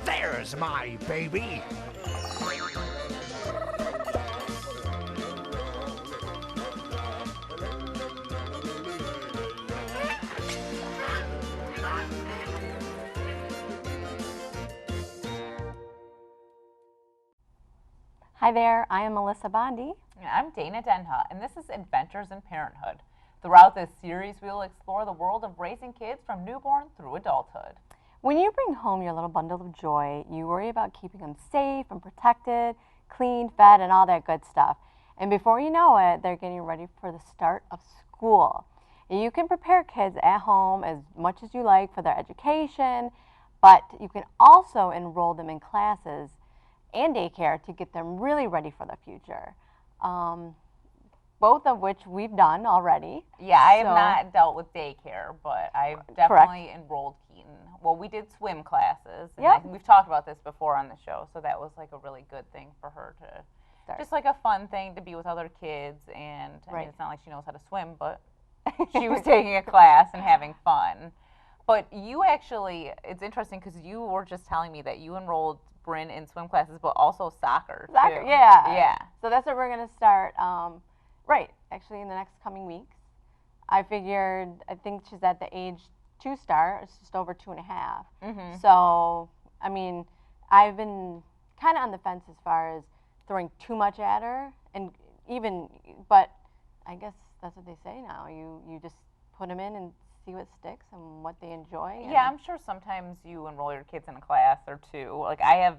There's my baby. Hi there, I am Melissa Bondi. And I'm Dana Denha, and this is Adventures in Parenthood. Throughout this series, we will explore the world of raising kids from newborn through adulthood. When you bring home your little bundle of joy, you worry about keeping them safe and protected, clean, fed, and all that good stuff. And before you know it, they're getting ready for the start of school. You can prepare kids at home as much as you like for their education, but you can also enroll them in classes and daycare to get them really ready for the future. Both of which we've done already. Yeah, I have not dealt with daycare, but I've definitely enrolled Keaton. Well, we did swim classes, and we've talked about this before on the show, so that was like a really good thing for her to, just like a fun thing to be with other kids, and I mean, it's not like she knows how to swim, but she was taking a class and having fun. But you actually, it's interesting because you were just telling me that you enrolled Bryn in swim classes, but also soccer too. Yeah. So that's what we're going to start, actually in the next coming weeks. I think she's at the age 2 start. It's just over 2.5. Mm-hmm. So, I mean, I've been kind of on the fence as far as throwing too much at her, but I guess that's what they say now. You just put them in and see what sticks and what they enjoy. Yeah, I'm sure sometimes you enroll your kids in a class or two. Like I have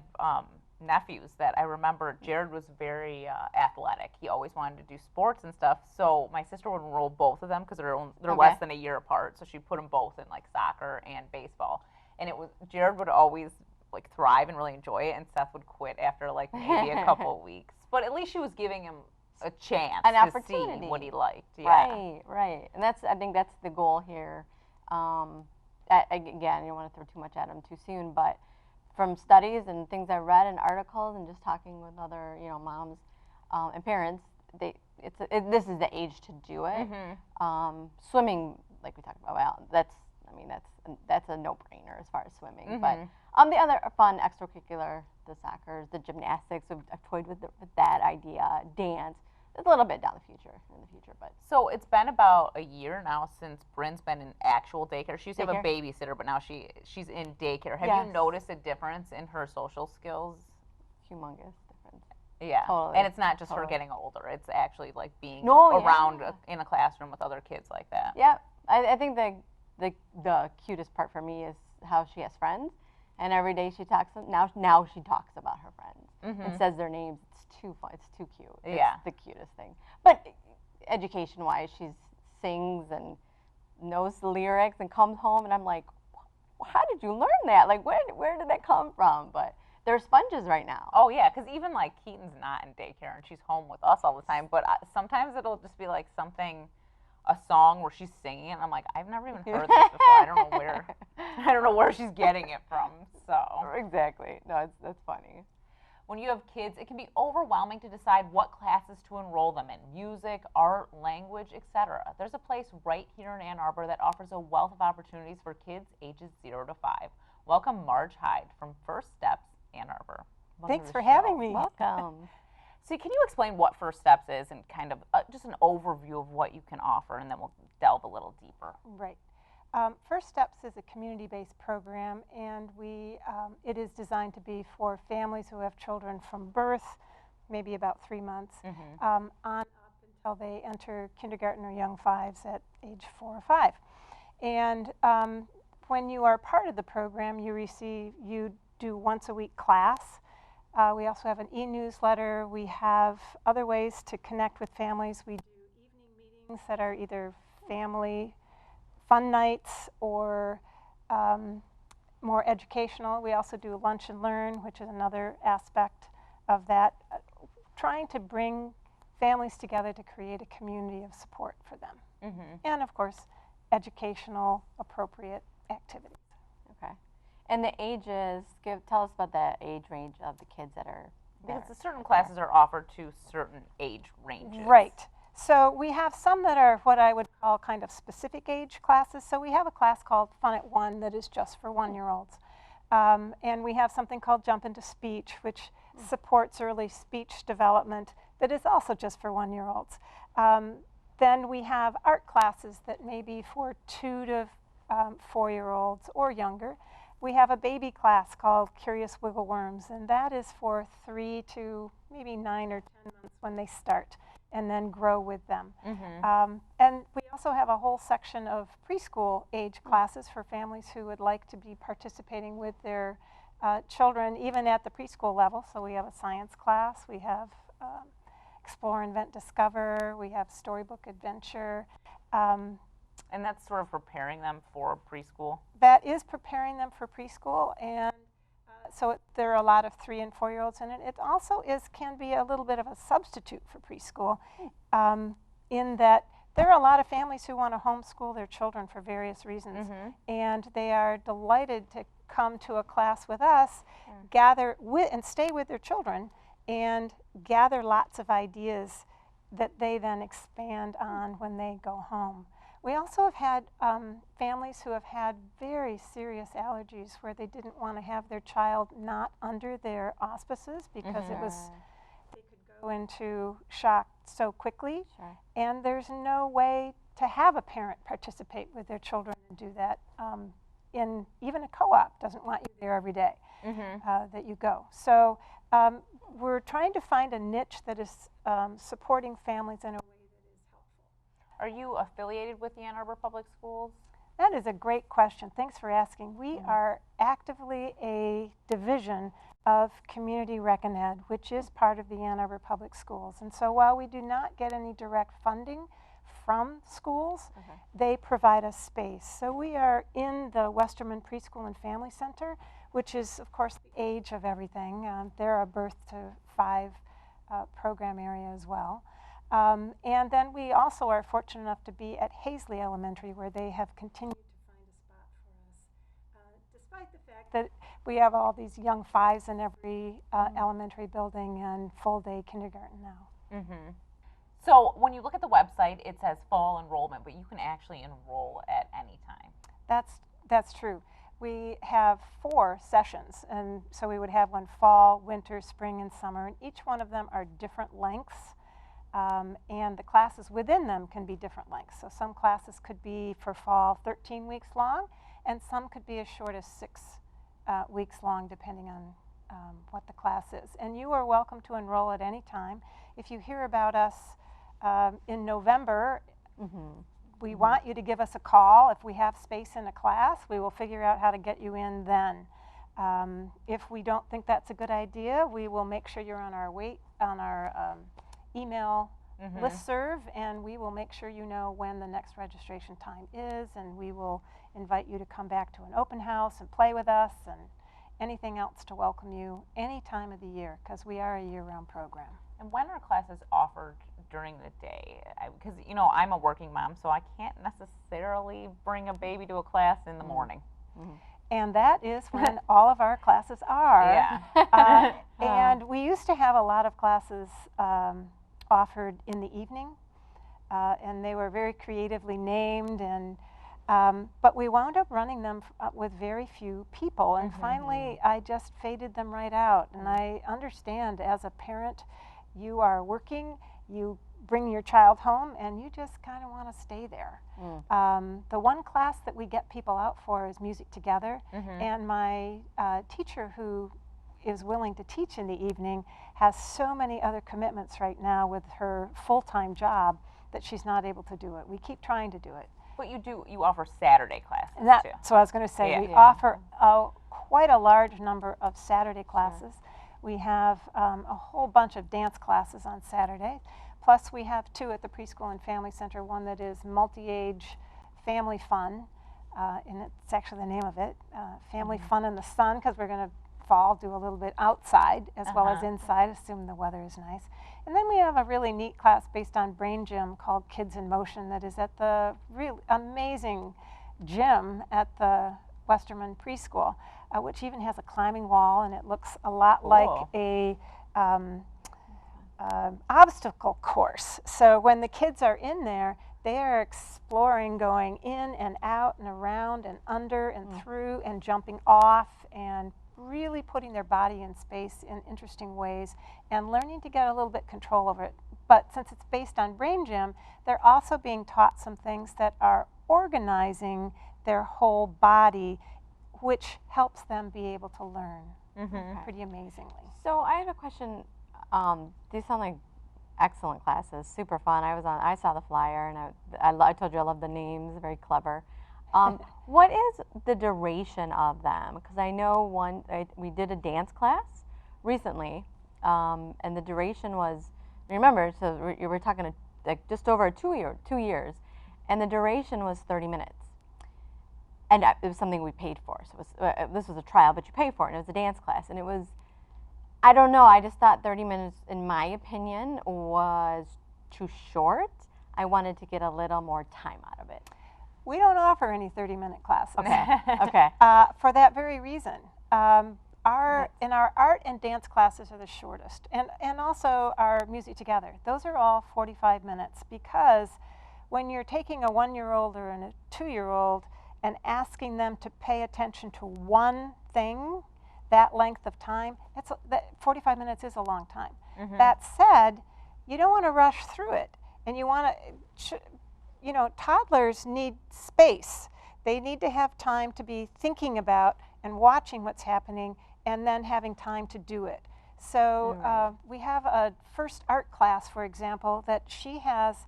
nephews that I remember. Jared was very athletic. He always wanted to do sports and stuff. So my sister would enroll both of them because they're less than a year apart. So she put them both in like soccer and baseball. And Jared would always like thrive and really enjoy it, and Seth would quit after like maybe a couple of weeks. But at least she was giving him a chance to see what he liked. Yeah. Right. And I think that's the goal here. Again, you don't want to throw too much at them too soon, but from studies and things I read and articles and just talking with other, moms and parents, this is the age to do it. Mm-hmm. Swimming, like we talked about, that's a no-brainer as far as swimming. Mm-hmm. But the other fun extracurricular, the soccer, the gymnastics, I've toyed with that idea, dance. It's a little bit in the future, but. So it's been about a year now since Bryn's been in actual daycare. She used to have a babysitter, but now she's in daycare. Have you noticed a difference in her social skills? Humongous difference. Yeah, totally. And it's not just her getting older. It's actually like being around in a classroom with other kids like that. Yeah, I think the cutest part for me is how she has friends, and every day she talks. Now she talks about her friends and says their names. It's too fun. It's too cute. Yeah, it's the cutest thing. But education-wise, she sings and knows the lyrics and comes home, and I'm like, how did you learn that? Like, where did that come from? But they're sponges right now. Oh, yeah, because even, like, Keaton's not in daycare, and she's home with us all the time. But sometimes it'll just be, like, a song where she's singing, and I'm like, I've never even heard this before. I don't know where she's getting it from. So exactly. No, that's funny. When you have kids, it can be overwhelming to decide what classes to enroll them in: music, art, language, etc. There's a place right here in Ann Arbor that offers a wealth of opportunities for kids ages 0 to 5. Welcome Marj Hyde from First Steps Ann Arbor. Thanks for having me. Welcome. So can you explain what First Steps is and kind of just an overview of what you can offer, and then we'll delve a little deeper. Right. First Steps is a community-based program, and it is designed to be for families who have children from birth, maybe about 3 months, on up until they enter kindergarten or young fives at age 4 or 5. And when you are part of the program, you do once a week class. We also have an e-newsletter. We have other ways to connect with families. We do evening meetings that are either family fun nights or more educational. We also do lunch and learn, which is another aspect of that, trying to bring families together to create a community of support for them. And of course, educational, appropriate activities. Okay. And the ages, tell us about the age range of the kids that are Because certain classes are offered to certain age ranges. Right. So we have some that are what I would call kind of specific age classes. So we have a class called Fun at One that is just for 1-year-olds. And we have something called Jump into Speech, which supports early speech development that is also just for 1-year-olds. Then we have art classes that may be for 2 to 4-year-olds or younger. We have a baby class called Curious Wiggle Worms, and that is for 3 to maybe 9 or 10 months when they start, and then grow with them. And we also have a whole section of preschool age classes for families who would like to be participating with their children, even at the preschool level. So we have a science class, we have Explore, Invent, Discover, we have Storybook Adventure. And that's sort of preparing them for preschool? That is preparing them for preschool, and so there are a lot of 3- and 4-year-olds in it. It also can be a little bit of a substitute for preschool, in that there are a lot of families who want to homeschool their children for various reasons, and they are delighted to come to a class with us, gather with and stay with their children, and gather lots of ideas that they then expand on when they go home. We also have had families who have had very serious allergies where they didn't want to have their child not under their auspices because they could go into shock so quickly. And there's no way to have a parent participate with their children and do that. In even a co-op doesn't want you there every day that you go. So we're trying to find a niche that is supporting families in a way. Are you affiliated with the Ann Arbor Public Schools? That is a great question. Thanks for asking. We are actively a division of Community Rec and Ed, which is part of the Ann Arbor Public Schools. And so while we do not get any direct funding from schools, they provide us space. So we are in the Westerman Preschool and Family Center, which is, of course, the age of everything. They're a birth to 5 program area as well. And then we also are fortunate enough to be at Hazley Elementary, where they have continued to find a spot for us, despite the fact that we have all these young 5s in every elementary building and full-day kindergarten now. So when you look at the website, it says fall enrollment, but you can actually enroll at any time. That's true. We have 4 sessions, and so we would have one fall, winter, spring, and summer, and each one of them are different lengths. And the classes within them can be different lengths. So some classes could be for fall 13 weeks long, and some could be as short as 6 weeks long, depending on what the class is. And you are welcome to enroll at any time. If you hear about us in November, we want you to give us a call. If we have space in a class, we will figure out how to get you in then. If we don't think that's a good idea, we will make sure you're on our email listserv, and we will make sure you know when the next registration time is, and we will invite you to come back to an open house and play with us and anything else to welcome you any time of the year, because we are a year-round program. And when are classes offered during the day? Because, you know, I'm a working mom, so I can't necessarily bring a baby to a class in the morning. And that is when all of our classes are. And we used to have a lot of classes offered in the evening, and they were very creatively named, and but we wound up running them with very few people, and finally I just faded them right out. And I understand, as a parent, you are working, you bring your child home, and you just kind of want to stay there. The one class that we get people out for is Music Together, and my teacher, who is willing to teach in the evening, has so many other commitments right now with her full-time job that she's not able to do it. We keep trying to do it. But you offer Saturday classes too. So I was going to say, we offer quite a large number of Saturday classes. We have a whole bunch of dance classes on Saturday. Plus we have 2 at the Preschool and Family Center, one that is multi-age family fun, and it's actually the name of it, Family Fun in the Sun, because we're going to do a little bit outside as well as inside, assuming the weather is nice. And then we have a really neat class based on Brain Gym called Kids in Motion that is at the really amazing gym at the Westerman Preschool, which even has a climbing wall, and it looks a lot like a obstacle course. So when the kids are in there, they are exploring going in and out and around and under and through and jumping off and really putting their body in space in interesting ways and learning to get a little bit control over it. But since it's based on brain gym, they're also being taught some things that are organizing their whole body, which helps them be able to learn pretty amazingly. So I have a question. These sound like excellent classes, super fun. I saw the flyer, and I told you I love the names, very clever. What is the duration of them? Because I know we did a dance class recently, and the duration was, remember, so you were talking like just over 2 years, and the duration was 30 minutes. And it was something we paid for. So this was a trial, but you pay for it, and it was a dance class, and it was, I don't know, I just thought 30 minutes, in my opinion, was too short. I wanted to get a little more time out of it. We don't offer any 30-minute classes. Okay. For that very reason. In our art and dance classes are the shortest, and also our music together. Those are all 45 minutes, because when you're taking a 1-year-old or a 2-year-old and asking them to pay attention to one thing, that length of time, 45 minutes is a long time. That said, you don't want to rush through it, and you want to, toddlers need space. They need to have time to be thinking about and watching what's happening, and then having time to do it. So we have a first art class, for example, that she has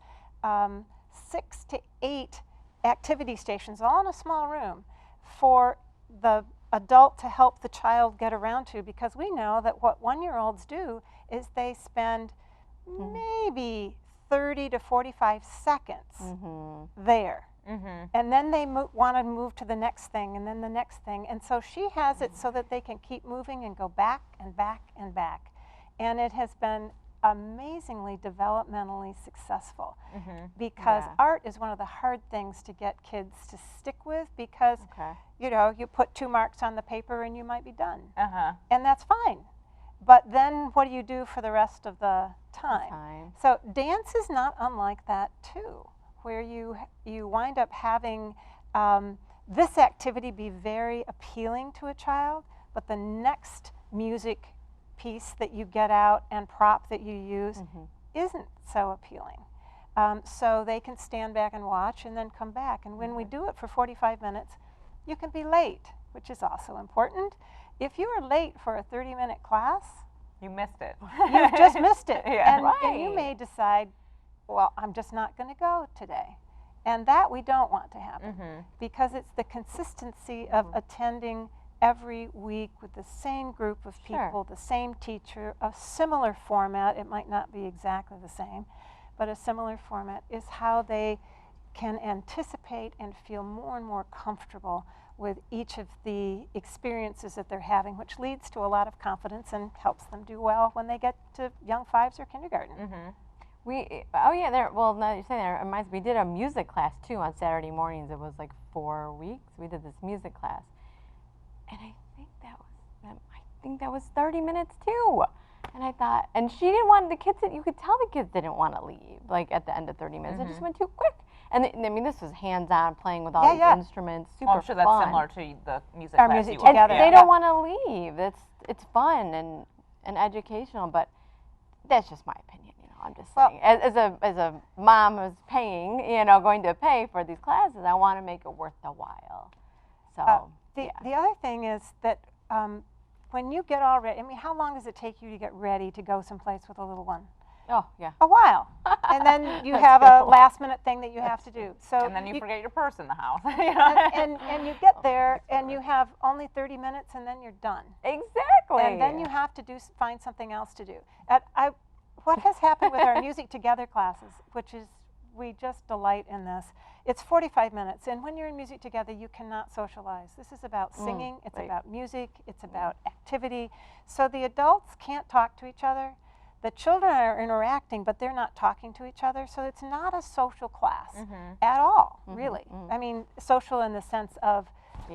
6 to 8 activity stations, all in a small room, for the adult to help the child get around to, because we know that what 1-year-olds do is they spend maybe 30 to 45 seconds there. And then they want to move to the next thing, and then the next thing. And so she has it so that they can keep moving and go back and back and back. And it has been amazingly developmentally successful, because art is one of the hard things to get kids to stick with, because you put 2 marks on the paper and you might be done, and that's fine. But then what do you do for the rest of the time? So dance is not unlike that too, where you wind up having this activity be very appealing to a child, but the next music piece that you get out and prop that you use isn't so appealing. So they can stand back and watch and then come back. And when we do it for 45 minutes, you can be late, which is also important. If you are late for a 30-minute class, you missed it. You've just missed it. And you may decide, well, I'm just not going to go today. And that we don't want to happen, because it's the consistency of attending every week with the same group of people, the same teacher, a similar format. It might not be exactly the same, but a similar format is how they can anticipate and feel more and more comfortable with each of the experiences that they're having, which leads to a lot of confidence and helps them do well when they get to young 5s or kindergarten. Now that you're saying that, it reminds me, we did a music class too on Saturday mornings. It was like 4 weeks. We did this music class. And I think that was 30 minutes too. And I thought, and she didn't want the kids, you could tell the kids didn't want to leave, like at the end of 30 minutes. It just went too quick. And I mean, this was hands-on, playing with all these instruments, super fun. I'm sure that's similar to the music Our class music you together. And they don't want to leave. It's fun and educational, but that's just my opinion. I'm just saying, as a mom who's paying, going to pay for these classes, I want to make it worth the while. So the other thing is that when you get all ready, I mean, how long does it take you to get ready to go someplace with a little one? Oh, yeah. A while. And then you have a last-minute thing that you have to do. So and then you forget your purse in the house. and you get there, and you have only 30 minutes, and then you're done. Exactly. And then you have to find something else to do. What has happened with our music together classes, which is, we just delight in this, it's 45 minutes. And when you're in music together, you cannot socialize. This is about singing, it's about music, it's about activity. So the adults can't talk to each other. The children are interacting, but they're not talking to each other. So it's not a social class at all, really. I mean, social in the sense of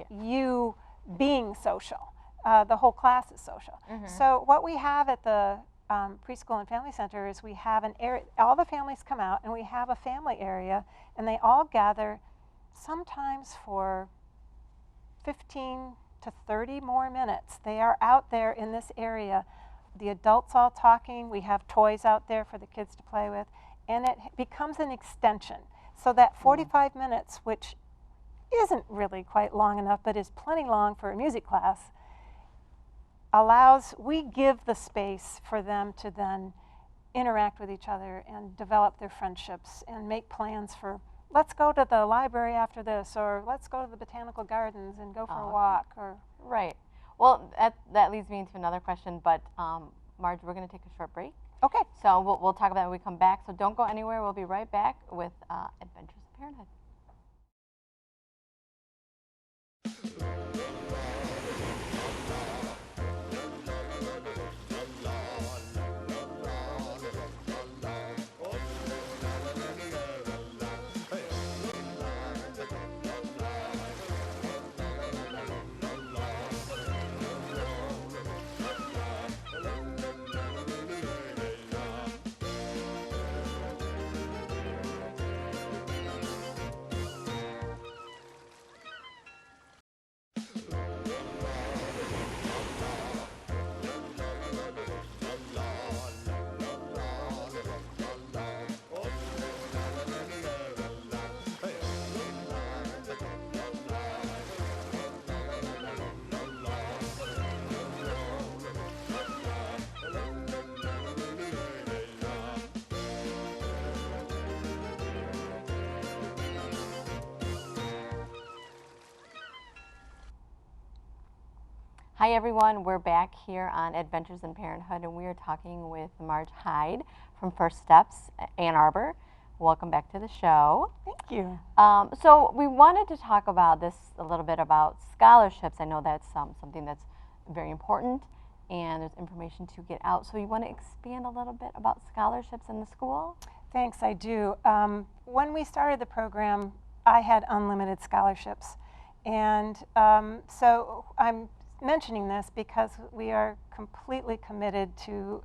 you being social. The whole class is social. So what we have at the Preschool and Family Center is we have an area, all the families come out and we have a family area and they all gather sometimes for 15 to 30 more minutes. They are out there in this area, the adults all talking, we have toys out there for the kids to play with, and it becomes an extension. So that 45 minutes, which isn't really quite long enough, but is plenty long for a music class, we give the space for them to then interact with each other and develop their friendships and make plans for, let's go to the library after this, or let's go to the botanical gardens and go for a walk. Or Right. Well, that leads me into another question, but Marge, we're going to take a short break. Okay. So we'll talk about it when we come back. So don't go anywhere. We'll be right back with Adventures of Parenthood. Hi everyone, we're back here on Adventures in Parenthood and we are talking with Marj Hyde from First Steps Ann Arbor. Welcome back to the show. Thank you. So we wanted to talk about this a little bit about scholarships. I know that's something that's very important and there's information to get out. So you want to expand a little bit about scholarships in the school? Thanks, I do. When we started the program, I had unlimited scholarships. And so I'm mentioning this because we are completely committed to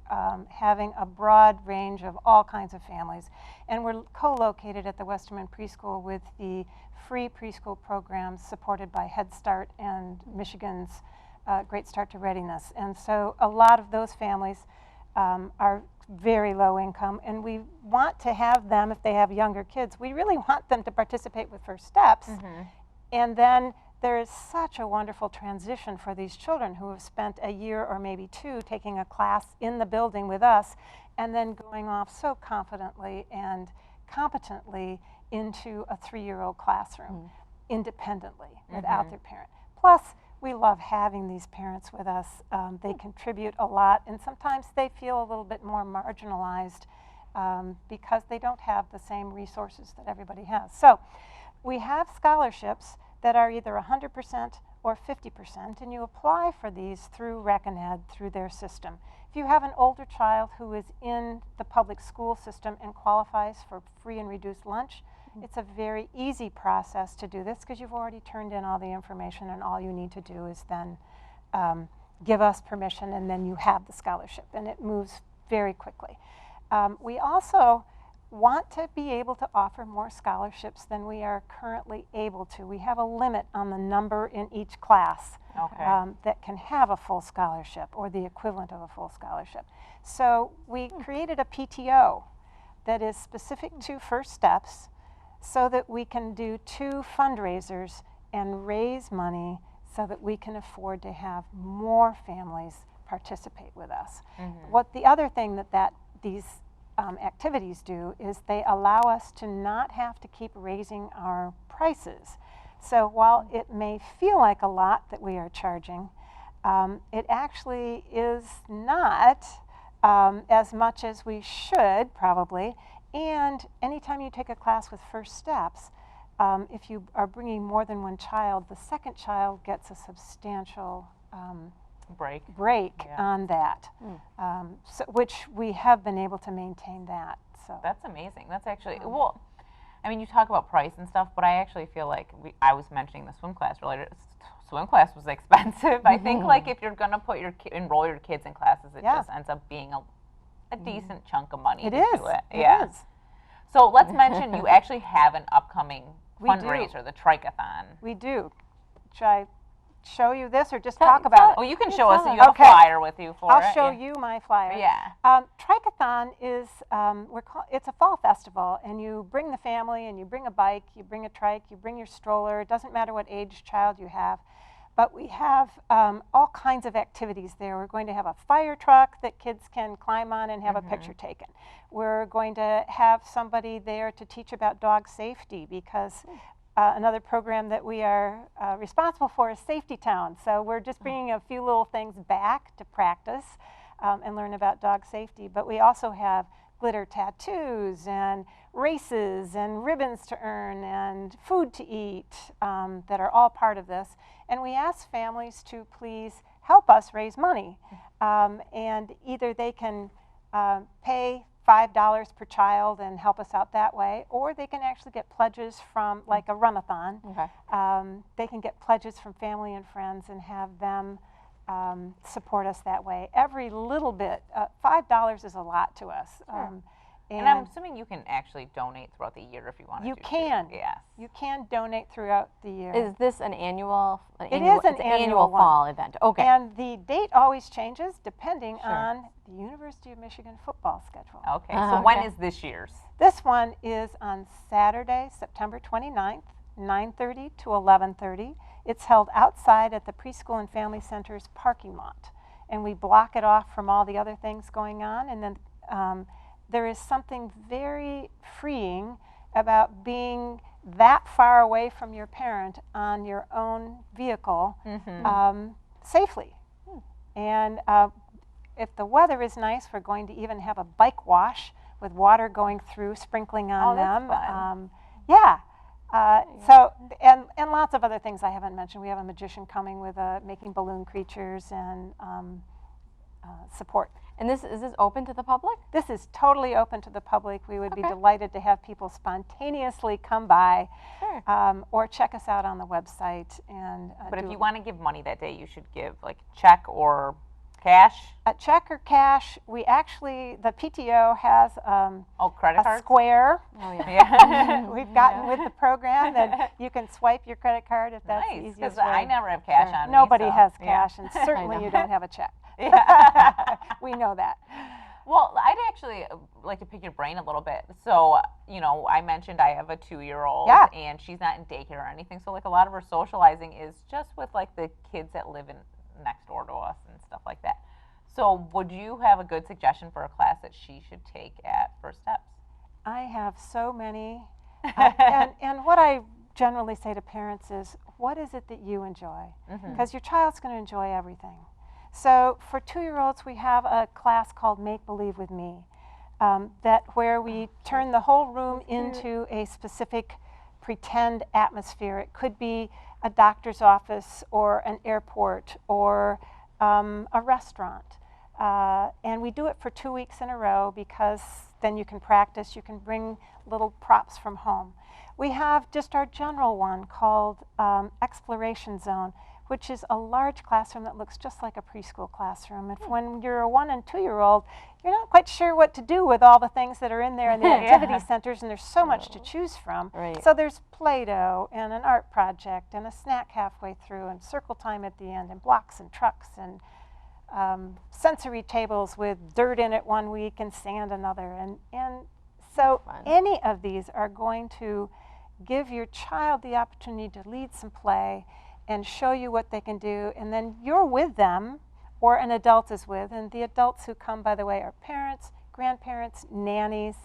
having a broad range of all kinds of families. And we're co-located at the Westerman Preschool with the free preschool programs supported by Head Start and Michigan's Great Start to Readiness. And so a lot of those families are very low income, and we want to have them, if they have younger kids, we really want them to participate with First Steps. And then there is such a wonderful transition for these children who have spent a year or maybe two taking a class in the building with us and then going off so confidently and competently into a 3-year-old classroom independently without their parent. Plus, we love having these parents with us. They contribute a lot, and sometimes they feel a little bit more marginalized because they don't have the same resources that everybody has. So we have scholarships that are either 100% or 50%, and you apply for these through Rec and Ed, through their system. If you have an older child who is in the public school system and qualifies for free and reduced lunch, it's a very easy process to do this because you've already turned in all the information, and all you need to do is then give us permission, and then you have the scholarship, and it moves very quickly. We also want to be able to offer more scholarships than we are currently able to. We have a limit on the number in each class that can have a full scholarship or the equivalent of a full scholarship. So we created a PTO that is specific to First Steps so that we can do 2 fundraisers and raise money so that we can afford to have more families participate with us. What the other thing that these activities do is they allow us to not have to keep raising our prices. So while it may feel like a lot that we are charging, it actually is not as much as we should probably. And anytime you take a class with First Steps, if you are bringing more than one child, the second child gets a substantial break on that, so, which we have been able to maintain that. So that's amazing. That's actually, well, I mean, you talk about price and stuff, but I actually feel like I was mentioning the swim class earlier. Swim class was expensive. I think like if you're going to put enroll your kids in classes, it just ends up being a decent chunk of money It to is. do it. It Yeah. is. So let's mention you actually have an upcoming We do. fundraiser, the Trike-A-Thon. We do. Should I show you this or just talk about it? Oh, you can show us. You have Okay. a flyer with you for it. I'll show yeah. you my flyer. Yeah. Trike-A-Thon is it's a fall festival, and you bring the family, and you bring a bike, you bring a trike, you bring your stroller. It doesn't matter what age child you have, but we have all kinds of activities there. We're going to have a fire truck that kids can climb on and have a picture taken. We're going to have somebody there to teach about dog safety, because another program that we are responsible for is Safety Town. So we're just bringing a few little things back to practice and learn about dog safety. But we also have glitter tattoos and races and ribbons to earn and food to eat that are all part of this. And we ask families to please help us raise money. And either they can pay $5 per child and help us out that way, or they can actually get pledges from, like a run-a-thon. Okay. They can get pledges from family and friends and have them support us that way. Every little bit, $5 is a lot to us. Sure. And I'm assuming you can actually donate throughout the year if you want to. You can. Yes. You can donate throughout the year. Is this an annual? It is an annual one. fall event. Okay. And the date always changes depending Sure. on the University of Michigan football schedule. Okay. So when okay. is this year's? This one is on Saturday, September 29th, 9:30 to 11:30. It's held outside at the Preschool and Family Center's parking lot. And we block it off from all the other things going on. And then there is something very freeing about being that far away from your parent on your own vehicle safely. And if the weather is nice, we're going to even have a bike wash with water going through, sprinkling on them. That's fun. Yeah. So, and lots of other things I haven't mentioned. We have a magician coming with making balloon creatures and support. And is this open to the public? This is totally open to the public. We would be Okay. delighted to have people spontaneously come by Sure. or check us out on the website. And But if you want to give money that day, you should give like check or cash. a check or cash, we actually, the PTO has Credit a card. square. Oh yeah. Yeah. We've gotten with the program that you can swipe your credit card if that's the Nice, easiest because way. I never have cash Sure. on me. Nobody so, has yeah. cash, and certainly know. you don't have a check. Yeah. We know that. Well, I'd actually like to pick your brain a little bit. So, I mentioned I have a 2-year-old, Yeah. and she's not in daycare or anything. So, like, a lot of her socializing is just with like the kids that live next door to us and stuff like that. So, would you have a good suggestion for a class that she should take at First Steps? I have so many. And what I generally say to parents is, what is it that you enjoy? Because your child's going to enjoy everything. So for 2-year-olds, we have a class called Make Believe with Me, where we turn the whole room into a specific pretend atmosphere. It could be a doctor's office or an airport or a restaurant. And we do it for 2 weeks in a row because then you can practice. You can bring little props from home. We have just our general one called Exploration Zone, which is a large classroom that looks just like a preschool classroom. If when you're a 1- and 2-year-old, you're not quite sure what to do with all the things that are in there in the activity centers, and there's so much to choose from. Right. So there's Play-Doh and an art project and a snack halfway through and circle time at the end and blocks and trucks and sensory tables with dirt in it one week and sand another. And so Fun. any of these are going to give your child the opportunity to lead some play and show you what they can do, and then you're with them, or an adult is with, and the adults who come, by the way, are parents, grandparents, nannies,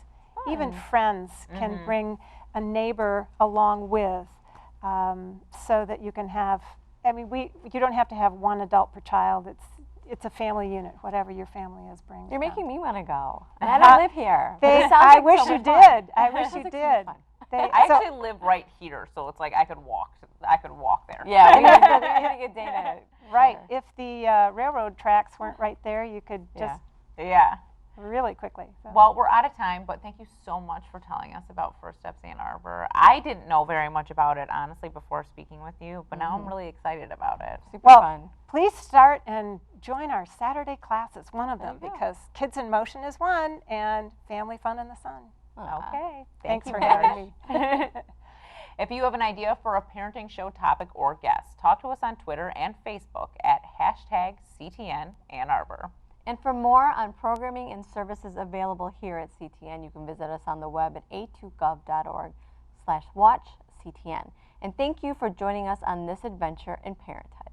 even friends can bring a neighbor along with, so that you can have, you don't have to have one adult per child. It's a family unit, whatever your family is bringing. You're making me want to go. And I don't live here. But it sounds I like wish so you much fun. did. I wish Sounds you like so did. much fun. I actually live right here, so it's like I could walk there. Yeah, we gotta get Dana. Right. If the railroad tracks weren't right there, you could just Yeah. really quickly. So. Well, we're out of time, but thank you so much for telling us about First Steps Ann Arbor. I didn't know very much about it, honestly, before speaking with you, but now I'm really excited about it. Super Well, fun. please start and join our Saturday classes, one of them, because Kids in Motion is one, and Family Fun in the Sun. Okay. Thanks you, for Marj. having me. If you have an idea for a parenting show topic or guest, talk to us on Twitter and Facebook at #CTN Ann Arbor. And for more on programming and services available here at CTN, you can visit us on the web at a2gov.org/watchctn. And thank you for joining us on this adventure in parenthood.